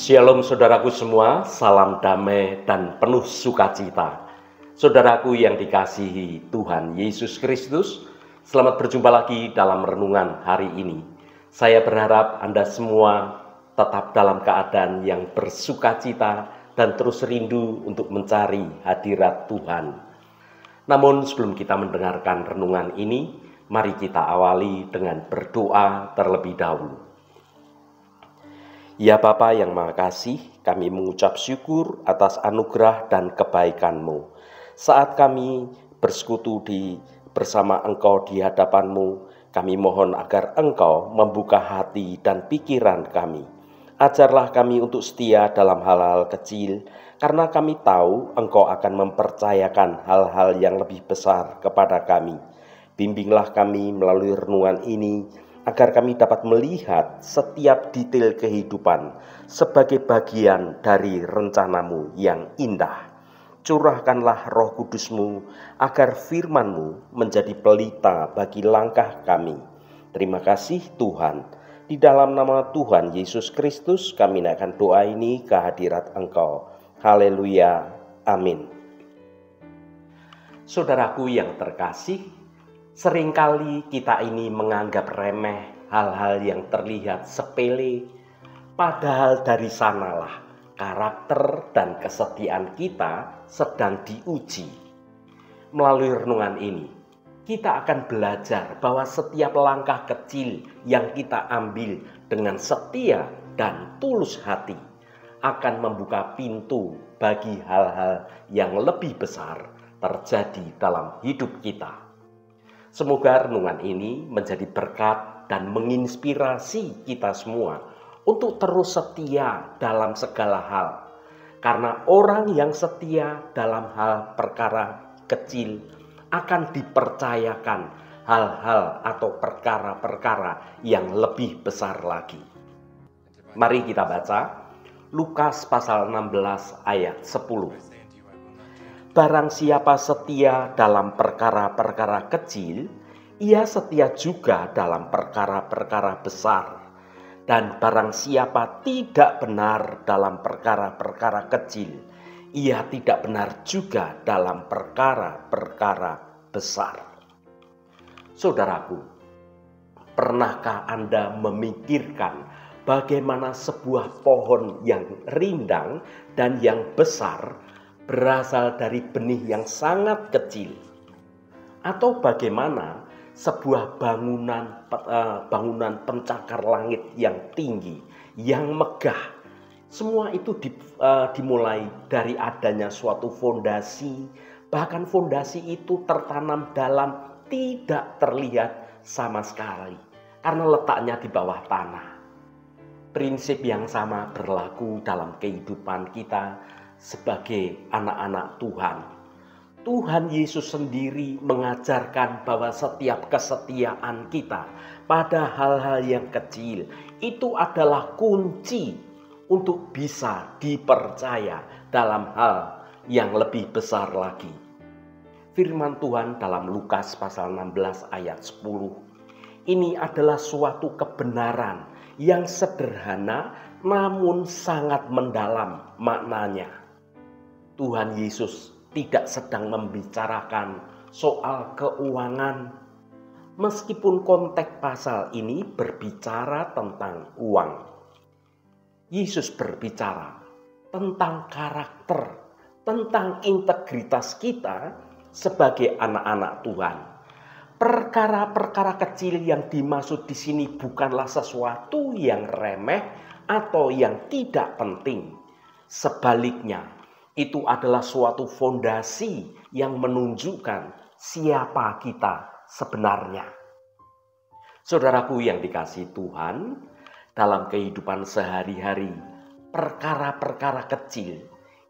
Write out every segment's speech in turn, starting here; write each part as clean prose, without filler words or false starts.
Shalom saudaraku semua, salam damai dan penuh sukacita. Saudaraku yang dikasihi Tuhan Yesus Kristus, selamat berjumpa lagi dalam renungan hari ini. Saya berharap Anda semua tetap dalam keadaan yang bersukacita dan terus rindu untuk mencari hadirat Tuhan. Namun sebelum kita mendengarkan renungan ini, mari kita awali dengan berdoa terlebih dahulu. Ya Bapa yang Maha Kasih, kami mengucap syukur atas anugerah dan kebaikan-Mu. Saat kami bersekutu bersama Engkau di hadapan-Mu, kami mohon agar Engkau membuka hati dan pikiran kami. Ajarlah kami untuk setia dalam hal-hal kecil, karena kami tahu Engkau akan mempercayakan hal-hal yang lebih besar kepada kami. Bimbinglah kami melalui renungan ini, agar kami dapat melihat setiap detail kehidupan sebagai bagian dari rencana-Mu yang indah. Curahkanlah Roh Kudus-Mu agar firman-Mu menjadi pelita bagi langkah kami. Terima kasih Tuhan. Di dalam nama Tuhan Yesus Kristus kami naikkan doa ini ke hadirat Engkau. Haleluya. Amin. Saudaraku yang terkasih, seringkali kita ini menganggap remeh hal-hal yang terlihat sepele, padahal dari sanalah karakter dan kesetiaan kita sedang diuji. Melalui renungan ini, kita akan belajar bahwa setiap langkah kecil yang kita ambil dengan setia dan tulus hati akan membuka pintu bagi hal-hal yang lebih besar terjadi dalam hidup kita. Semoga renungan ini menjadi berkat dan menginspirasi kita semua untuk terus setia dalam segala hal. Karena orang yang setia dalam hal perkara kecil akan dipercayakan hal-hal atau perkara-perkara yang lebih besar lagi. Mari kita baca Lukas pasal 16 ayat 10. Barang siapa setia dalam perkara-perkara kecil, ia setia juga dalam perkara-perkara besar. Dan barang siapa tidak benar dalam perkara-perkara kecil, ia tidak benar juga dalam perkara-perkara besar. Saudaraku, pernahkah Anda memikirkan bagaimana sebuah pohon yang rindang dan yang besar berasal dari benih yang sangat kecil? Atau bagaimana sebuah bangunan pencakar langit yang tinggi, yang megah, semua itu dimulai dari adanya suatu fondasi, bahkan fondasi itu tertanam dalam tidak terlihat sama sekali karena letaknya di bawah tanah. Prinsip yang sama berlaku dalam kehidupan kita sebagai anak-anak Tuhan. Tuhan Yesus sendiri mengajarkan bahwa setiap kesetiaan kita pada hal-hal yang kecil itu adalah kunci untuk bisa dipercaya dalam hal yang lebih besar lagi. Firman Tuhan dalam Lukas pasal 16 ayat 10. Ini adalah suatu kebenaran yang sederhana namun sangat mendalam maknanya. Tuhan Yesus tidak sedang membicarakan soal keuangan, meskipun konteks pasal ini berbicara tentang uang. Yesus berbicara tentang karakter, tentang integritas kita sebagai anak-anak Tuhan. Perkara-perkara kecil yang dimaksud di sini bukanlah sesuatu yang remeh atau yang tidak penting. Sebaliknya, itu adalah suatu fondasi yang menunjukkan siapa kita sebenarnya. Saudaraku yang dikasihi Tuhan, dalam kehidupan sehari-hari, perkara-perkara kecil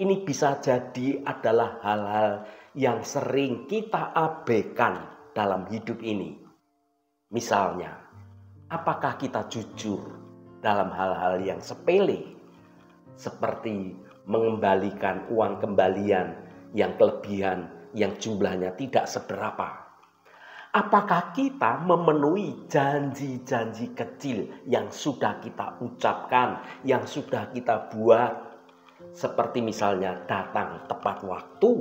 ini bisa jadi adalah hal-hal yang sering kita abaikan dalam hidup ini. Misalnya, apakah kita jujur dalam hal-hal yang sepele, seperti mengembalikan uang kembalian yang kelebihan yang jumlahnya tidak seberapa? Apakah kita memenuhi janji-janji kecil yang sudah kita ucapkan, yang sudah kita buat? Seperti misalnya datang tepat waktu,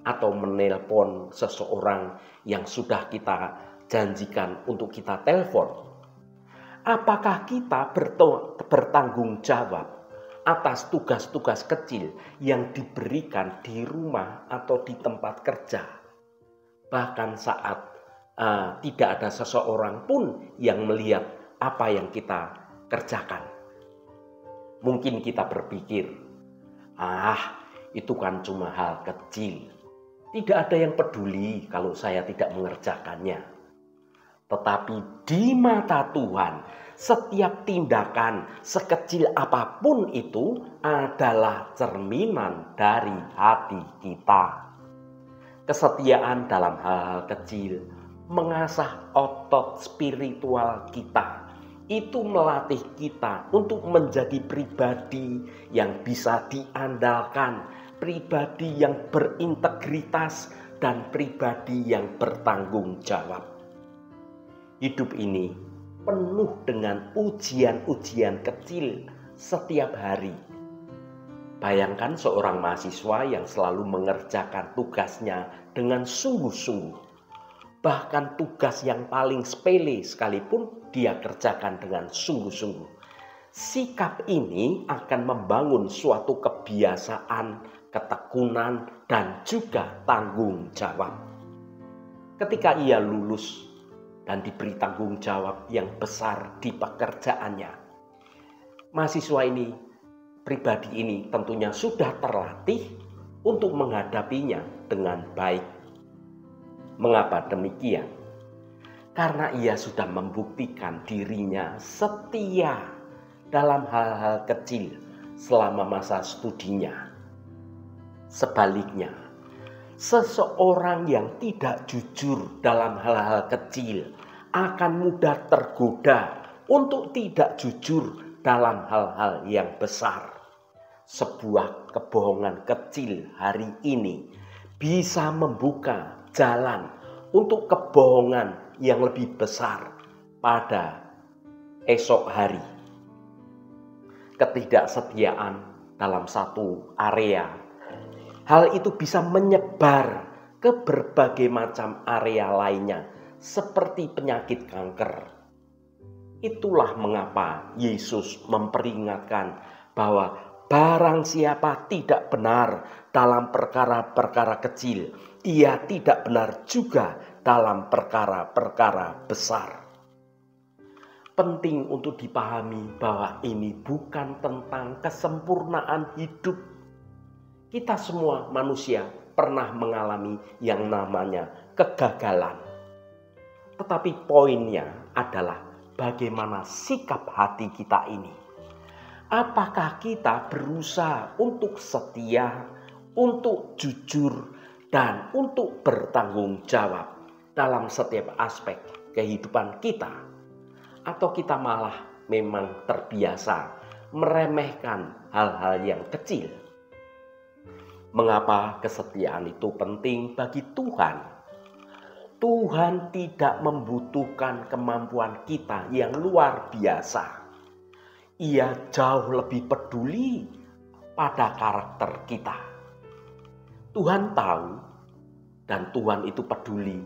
atau menelpon seseorang yang sudah kita janjikan untuk kita telepon. Apakah kita bertanggung jawab atas tugas-tugas kecil yang diberikan di rumah atau di tempat kerja? Bahkan saat tidak ada seseorang pun yang melihat apa yang kita kerjakan. Mungkin kita berpikir, itu kan cuma hal kecil. Tidak ada yang peduli kalau saya tidak mengerjakannya. Tetapi di mata Tuhan, setiap tindakan sekecil apapun itu adalah cerminan dari hati kita. Kesetiaan dalam hal-hal kecil mengasah otot spiritual kita. Itu melatih kita untuk menjadi pribadi yang bisa diandalkan, pribadi yang berintegritas, dan pribadi yang bertanggung jawab. Hidup ini penuh dengan ujian-ujian kecil setiap hari. Bayangkan seorang mahasiswa yang selalu mengerjakan tugasnya dengan sungguh-sungguh. Bahkan tugas yang paling sepele sekalipun dia kerjakan dengan sungguh-sungguh. Sikap ini akan membangun suatu kebiasaan, ketekunan, dan juga tanggung jawab. Ketika ia lulus dan diberi tanggung jawab yang besar di pekerjaannya, mahasiswa ini, pribadi ini tentunya sudah terlatih untuk menghadapinya dengan baik. Mengapa demikian? Karena ia sudah membuktikan dirinya setia dalam hal-hal kecil selama masa studinya. Sebaliknya, seseorang yang tidak jujur dalam hal-hal kecil akan mudah tergoda untuk tidak jujur dalam hal-hal yang besar. Sebuah kebohongan kecil hari ini bisa membuka jalan untuk kebohongan yang lebih besar pada esok hari. Ketidaksetiaan dalam satu area, hal itu bisa menyebar ke berbagai macam area lainnya, seperti penyakit kanker. Itulah mengapa Yesus memperingatkan bahwa barang siapa tidak benar dalam perkara-perkara kecil, ia tidak benar juga dalam perkara-perkara besar. Penting untuk dipahami bahwa ini bukan tentang kesempurnaan hidup. Kita semua manusia pernah mengalami yang namanya kegagalan. Tetapi poinnya adalah bagaimana sikap hati kita ini. Apakah kita berusaha untuk setia, untuk jujur, dan untuk bertanggung jawab dalam setiap aspek kehidupan kita? Atau kita malah memang terbiasa meremehkan hal-hal yang kecil? Mengapa kesetiaan itu penting bagi Tuhan? Tuhan tidak membutuhkan kemampuan kita yang luar biasa. Ia jauh lebih peduli pada karakter kita. Tuhan tahu dan Tuhan itu peduli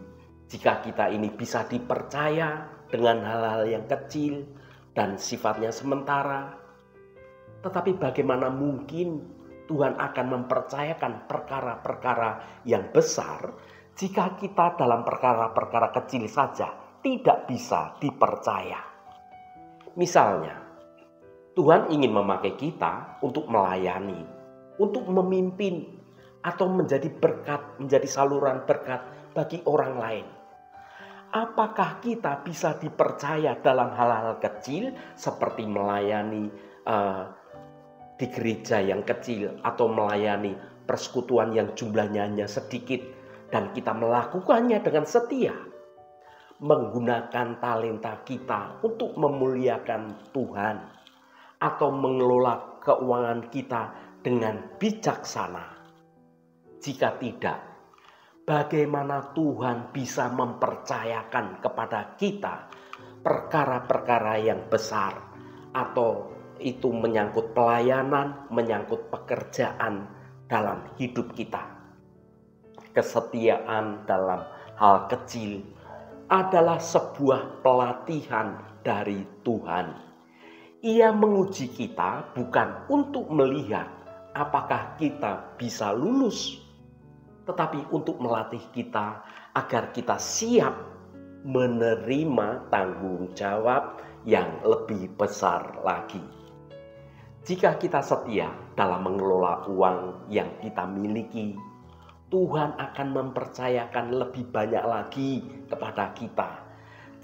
jika kita ini bisa dipercaya dengan hal-hal yang kecil dan sifatnya sementara. Tetapi bagaimana mungkin Tuhan akan mempercayakan perkara-perkara yang besar jika kita dalam perkara-perkara kecil saja tidak bisa dipercaya? Misalnya, Tuhan ingin memakai kita untuk melayani, untuk memimpin, atau menjadi berkat, menjadi saluran berkat bagi orang lain. Apakah kita bisa dipercaya dalam hal-hal kecil seperti melayani di gereja yang kecil atau melayani persekutuan yang jumlahnya hanya sedikit dan kita melakukannya dengan setia? Menggunakan talenta kita untuk memuliakan Tuhan atau mengelola keuangan kita dengan bijaksana. Jika tidak, bagaimana Tuhan bisa mempercayakan kepada kita perkara-perkara yang besar, atau itu menyangkut pelayanan, menyangkut pekerjaan dalam hidup kita. Kesetiaan dalam hal kecil adalah sebuah pelatihan dari Tuhan. Ia menguji kita bukan untuk melihat apakah kita bisa lulus, tetapi untuk melatih kita agar kita siap menerima tanggung jawab yang lebih besar lagi. Jika kita setia dalam mengelola uang yang kita miliki, Tuhan akan mempercayakan lebih banyak lagi kepada kita.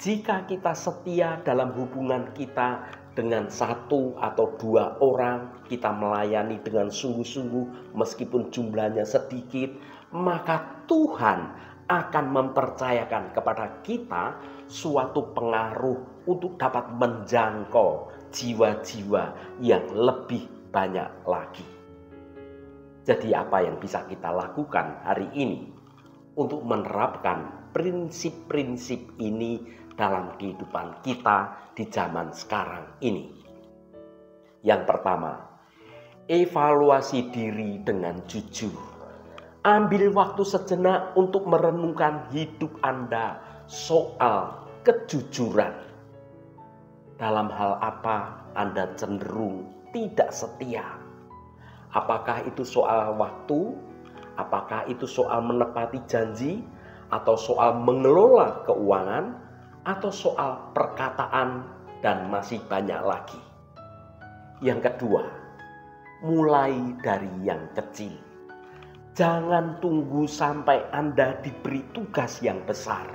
Jika kita setia dalam hubungan kita dengan satu atau dua orang, kita melayani dengan sungguh-sungguh meskipun jumlahnya sedikit, maka Tuhan akan mempercayakan kepada kita suatu pengaruh untuk dapat menjangkau jiwa-jiwa yang lebih banyak lagi. Jadi apa yang bisa kita lakukan hari ini untuk menerapkan prinsip-prinsip ini dalam kehidupan kita di zaman sekarang ini? Yang pertama, evaluasi diri dengan jujur. Ambil waktu sejenak untuk merenungkan hidup Anda soal kejujuran. Dalam hal apa Anda cenderung tidak setia? Apakah itu soal waktu? Apakah itu soal menepati janji? Atau soal mengelola keuangan? Atau soal perkataan? Dan masih banyak lagi. Yang kedua, mulai dari yang kecil. Jangan tunggu sampai Anda diberi tugas yang besar.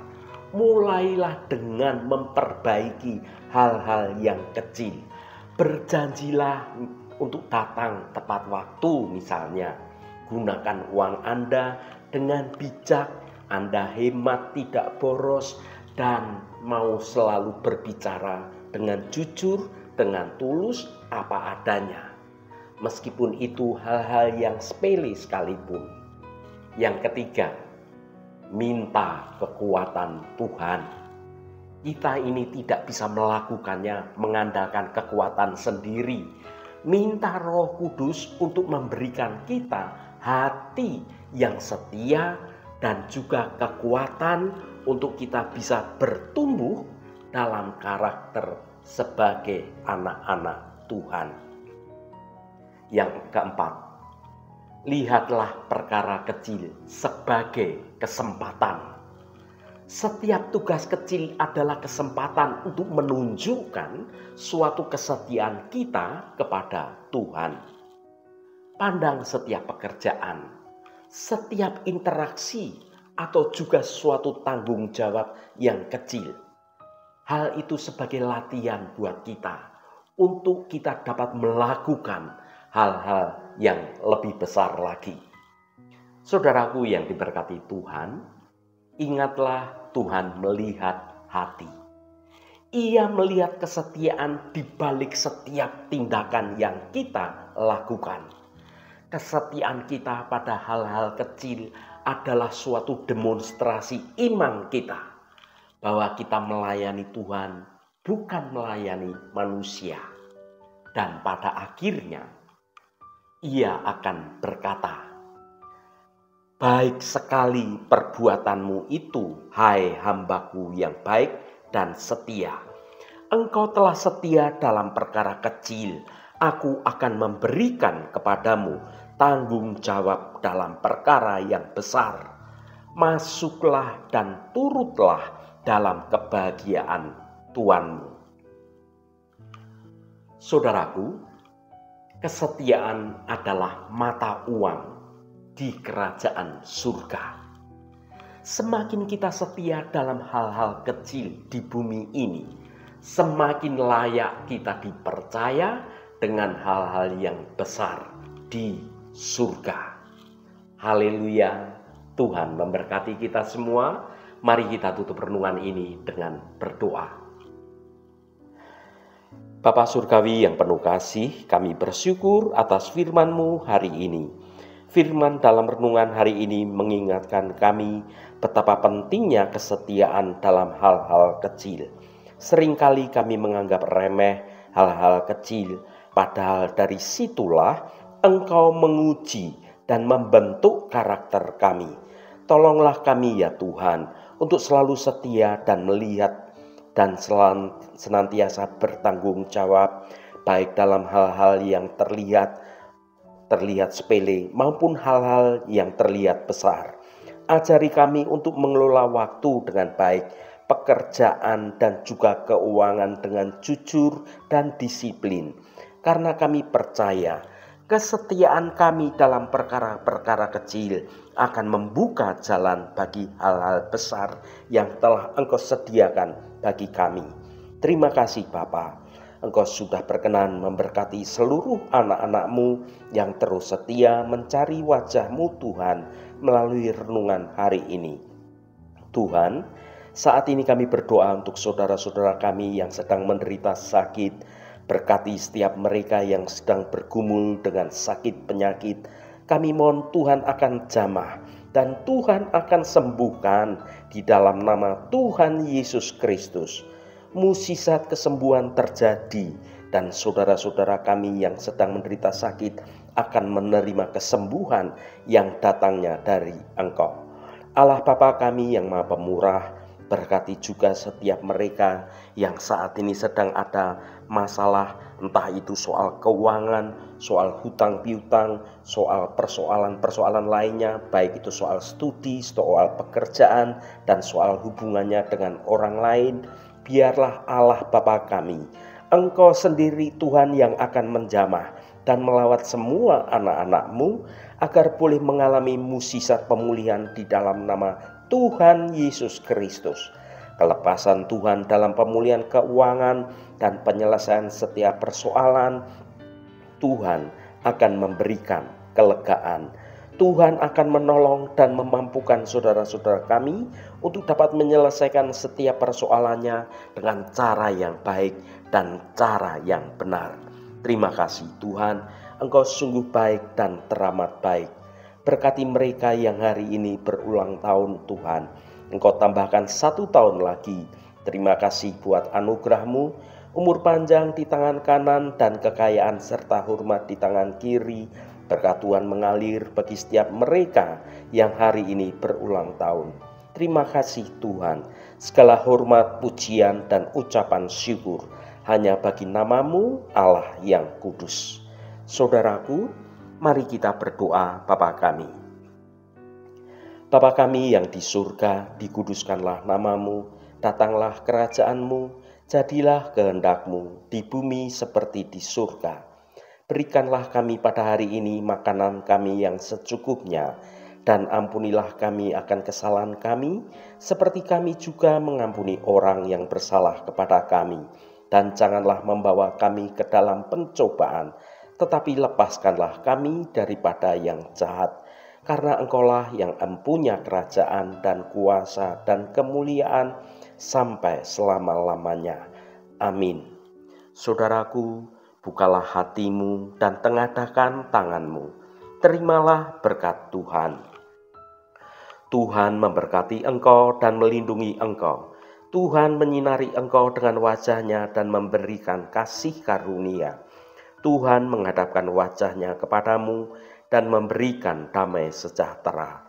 Mulailah dengan memperbaiki hal-hal yang kecil. Berjanjilah untuk datang tepat waktu misalnya. Gunakan uang Anda dengan bijak. Anda hemat, tidak boros, dan mau selalu berbicara dengan jujur, dengan tulus, apa adanya. Meskipun itu hal-hal yang sepele sekalipun. Yang ketiga, minta kekuatan Tuhan. Kita ini tidak bisa melakukannya mengandalkan kekuatan sendiri. Minta Roh Kudus untuk memberikan kita hati yang setia dan juga kekuatan untuk kita bisa bertumbuh dalam karakter sebagai anak-anak Tuhan. Yang keempat, lihatlah perkara kecil sebagai kesempatan. Setiap tugas kecil adalah kesempatan untuk menunjukkan suatu kesetiaan kita kepada Tuhan. Pandang setiap pekerjaan, setiap interaksi, atau juga suatu tanggung jawab yang kecil. Hal itu sebagai latihan buat kita untuk kita dapat melakukan hal-hal yang lebih besar lagi. Saudaraku yang diberkati Tuhan, ingatlah Tuhan melihat hati. Ia melihat kesetiaan di balik setiap tindakan yang kita lakukan. Kesetiaan kita pada hal-hal kecil adalah suatu demonstrasi iman kita. Bahwa kita melayani Tuhan bukan melayani manusia. Dan pada akhirnya ia akan berkata, "Baik sekali perbuatanmu itu, hai hambaku yang baik dan setia. Engkau telah setia dalam perkara kecil, aku akan memberikan kepadamu tanggung jawab dalam perkara yang besar. Masuklah dan turutlah dalam kebahagiaan Tuanmu." Saudaraku, kesetiaan adalah mata uang di kerajaan surga. Semakin kita setia dalam hal-hal kecil di bumi ini, semakin layak kita dipercaya dengan hal-hal yang besar di surga. Haleluya, Tuhan memberkati kita semua. Mari kita tutup renungan ini dengan berdoa. Bapa Surgawi yang penuh kasih, kami bersyukur atas firman-Mu hari ini. Firman dalam renungan hari ini mengingatkan kami betapa pentingnya kesetiaan dalam hal-hal kecil. Seringkali kami menganggap remeh hal-hal kecil, padahal dari situlah Engkau menguji dan membentuk karakter kami. Tolonglah kami ya Tuhan untuk selalu setia dan melihat dan senantiasa bertanggung jawab, baik dalam hal-hal yang terlihat sepele maupun hal-hal yang terlihat besar. Ajari kami untuk mengelola waktu dengan baik, pekerjaan dan juga keuangan dengan jujur dan disiplin. Karena kami percaya kesetiaan kami dalam perkara-perkara kecil akan membuka jalan bagi hal-hal besar yang telah Engkau sediakan bagi kami. Terima kasih Bapa. Engkau sudah berkenan memberkati seluruh anak-anak-Mu yang terus setia mencari wajah-Mu Tuhan melalui renungan hari ini. Tuhan, saat ini kami berdoa untuk saudara-saudara kami yang sedang menderita sakit. Berkati setiap mereka yang sedang bergumul dengan sakit penyakit. Kami mohon Tuhan akan jamah dan Tuhan akan sembuhkan di dalam nama Tuhan Yesus Kristus. Mukjizat kesembuhan terjadi dan saudara-saudara kami yang sedang menderita sakit akan menerima kesembuhan yang datangnya dari Engkau. Allah Bapa kami yang Maha Pemurah, berkati juga setiap mereka yang saat ini sedang ada masalah, entah itu soal keuangan, soal hutang piutang, soal persoalan-persoalan lainnya, baik itu soal studi, soal pekerjaan, dan soal hubungannya dengan orang lain. Biarlah Allah Bapa kami, Engkau sendiri Tuhan yang akan menjamah dan melawat semua anak-anak-Mu agar boleh mengalami mukjizat pemulihan di dalam nama Tuhan Yesus Kristus. Kelepasan Tuhan dalam pemulihan keuangan dan penyelesaian setiap persoalan. Tuhan akan memberikan kelegaan. Tuhan akan menolong dan memampukan saudara-saudara kami untuk dapat menyelesaikan setiap persoalannya dengan cara yang baik dan cara yang benar. Terima kasih Tuhan, Engkau sungguh baik dan teramat baik. Berkati mereka yang hari ini berulang tahun Tuhan. Engkau tambahkan 1 tahun lagi. Terima kasih buat anugerah-Mu, umur panjang di tangan kanan dan kekayaan serta hormat di tangan kiri. Berkat Tuhan mengalir bagi setiap mereka yang hari ini berulang tahun. Terima kasih Tuhan. Segala hormat, pujian, dan ucapan syukur hanya bagi nama-Mu Allah yang kudus. Saudaraku, mari kita berdoa. Bapa kami. Bapa kami yang di surga, dikuduskanlah nama-Mu, datanglah kerajaan-Mu, jadilah kehendak-Mu di bumi seperti di surga. Berikanlah kami pada hari ini makanan kami yang secukupnya, dan ampunilah kami akan kesalahan kami, seperti kami juga mengampuni orang yang bersalah kepada kami. Dan janganlah membawa kami ke dalam pencobaan, tetapi lepaskanlah kami daripada yang jahat. Karena Engkaulah yang empunya kerajaan dan kuasa dan kemuliaan sampai selama-lamanya. Amin. Saudaraku, bukalah hatimu dan tengadahkan tanganmu. Terimalah berkat Tuhan. Tuhan memberkati engkau dan melindungi engkau. Tuhan menyinari engkau dengan wajah-Nya dan memberikan kasih karunia. Tuhan menghadapkan wajah-Nya kepadamu dan memberikan damai sejahtera.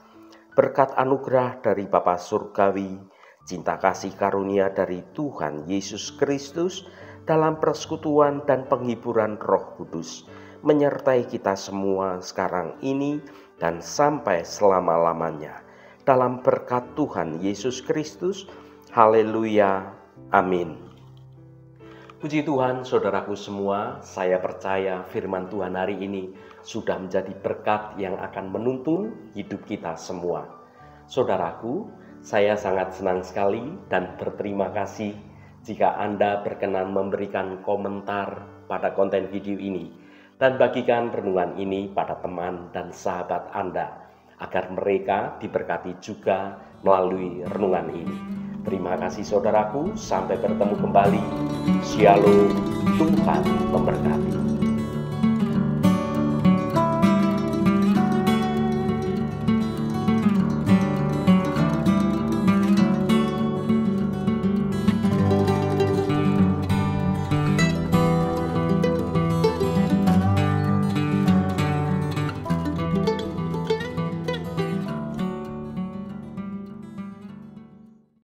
Berkat anugerah dari Bapa Surgawi, cinta kasih karunia dari Tuhan Yesus Kristus, dalam persekutuan dan penghiburan Roh Kudus, menyertai kita semua sekarang ini dan sampai selama-lamanya. Dalam berkat Tuhan Yesus Kristus, haleluya, amin. Puji Tuhan, saudaraku semua, saya percaya firman Tuhan hari ini sudah menjadi berkat yang akan menuntun hidup kita semua. Saudaraku, saya sangat senang sekali dan berterima kasih jika Anda berkenan memberikan komentar pada konten video ini dan bagikan renungan ini pada teman dan sahabat Anda agar mereka diberkati juga melalui renungan ini. Terima kasih saudaraku, sampai bertemu kembali. Shalom, Tuhan memberkati.